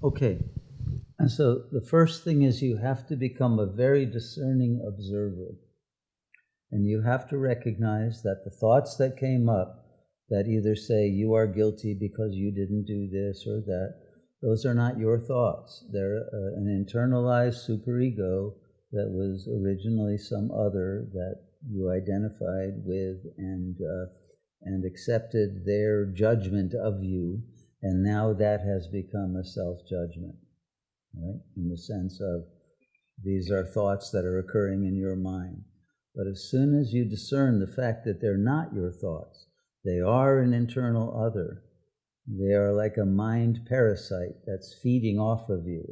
Okay. And so the first thing is you have to become a very discerning observer. And you have to recognize that the thoughts that came up that either say you are guilty because you didn't do this or that, those are not your thoughts. They're an internalized superego that was originally some other that you identified with and accepted their judgment of you, and now that has become a self-judgment, right? In the sense of these are thoughts that are occurring in your mind. But as soon as you discern the fact that they're not your thoughts, they are an internal other. They are like a mind parasite that's feeding off of you.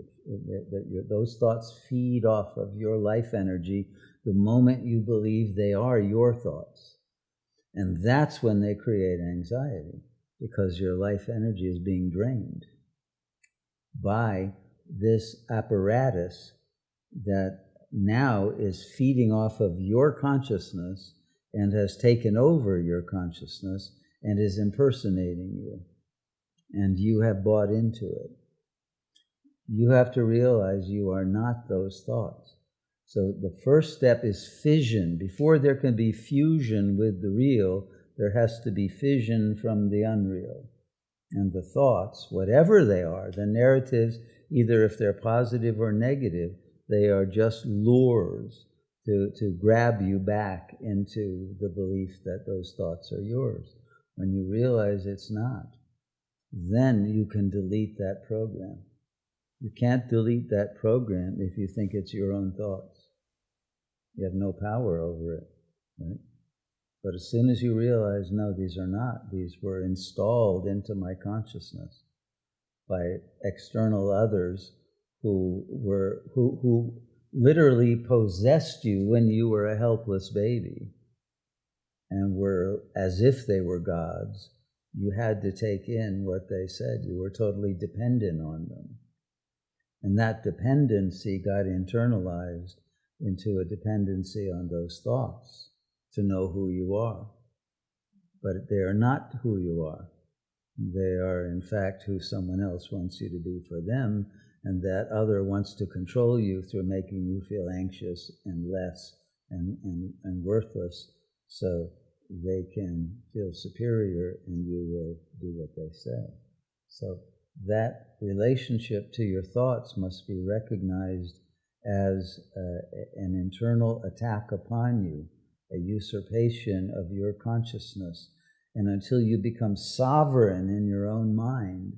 Those thoughts feed off of your life energy the moment you believe they are your thoughts. And that's when they create anxiety, because your life energy is being drained by this apparatus that now is feeding off of your consciousness and has taken over your consciousness and is impersonating you. And you have bought into it. You have to realize you are not those thoughts. So the first step is fission. Before there can be fusion with the real, there has to be fission from the unreal. And the thoughts, whatever they are, the narratives, either if they're positive or negative, they are just lures to grab you back into the belief that those thoughts are yours. When you realize it's not, then you can delete that program. You can't delete that program if you think it's your own thoughts. You have no power over it, right? But as soon as you realize, no, these are not. These were installed into my consciousness by external others who literally possessed you when you were a helpless baby and were as if they were gods. You had to take in what they said. You were totally dependent on them. And that dependency got internalized into a dependency on those thoughts to know who you are. But they are not who you are. They are, in fact, who someone else wants you to be for them, and that other wants to control you through making you feel anxious and less and worthless, so they can feel superior and you will do what they say. So that relationship to your thoughts must be recognized as an internal attack upon you, a usurpation of your consciousness. And until you become sovereign in your own mind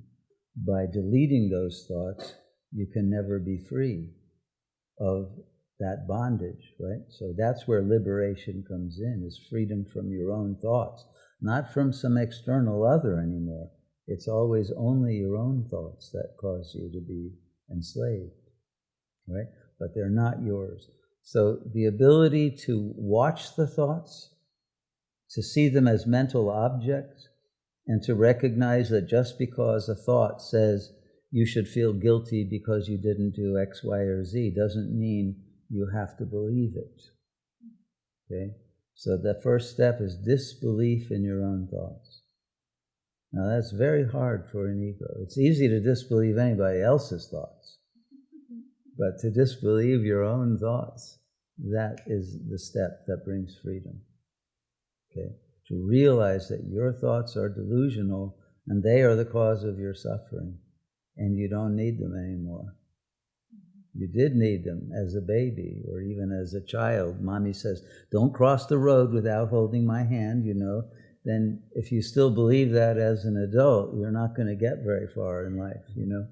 by deleting those thoughts, you can never be free of that bondage, right? So that's where liberation comes in, is freedom from your own thoughts, not from some external other anymore. It's always only your own thoughts that cause you to be enslaved, right? But they're not yours. So the ability to watch the thoughts, to see them as mental objects, and to recognize that just because a thought says you should feel guilty because you didn't do X, Y, or Z doesn't mean you have to believe it. Okay? So the first step is disbelief in your own thoughts. Now that's very hard for an ego. It's easy to disbelieve anybody else's thoughts, but to disbelieve your own thoughts, that is the step that brings freedom. Okay? To realize that your thoughts are delusional and they are the cause of your suffering, and you don't need them anymore. You did need them as a baby or even as a child. Mommy says, don't cross the road without holding my hand, you know. Then if you still believe that as an adult, you're not going to get very far in life, you know.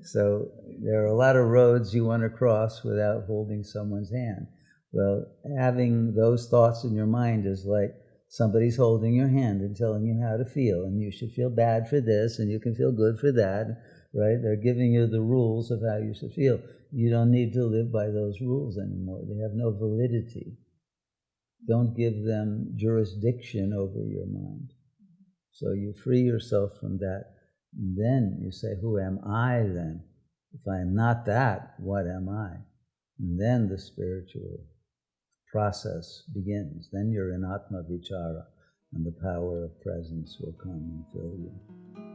So there are a lot of roads you want to cross without holding someone's hand. Well, having those thoughts in your mind is like somebody's holding your hand and telling you how to feel, and you should feel bad for this, and you can feel good for that, right? They're giving you the rules of how you should feel. You don't need to live by those rules anymore. They have no validity. Don't give them jurisdiction over your mind. So you free yourself from that. And then you say, who am I then? If I am not that, what am I? And then the spiritual process begins. Then you're in Atma Vichara, and the power of presence will come and fill you.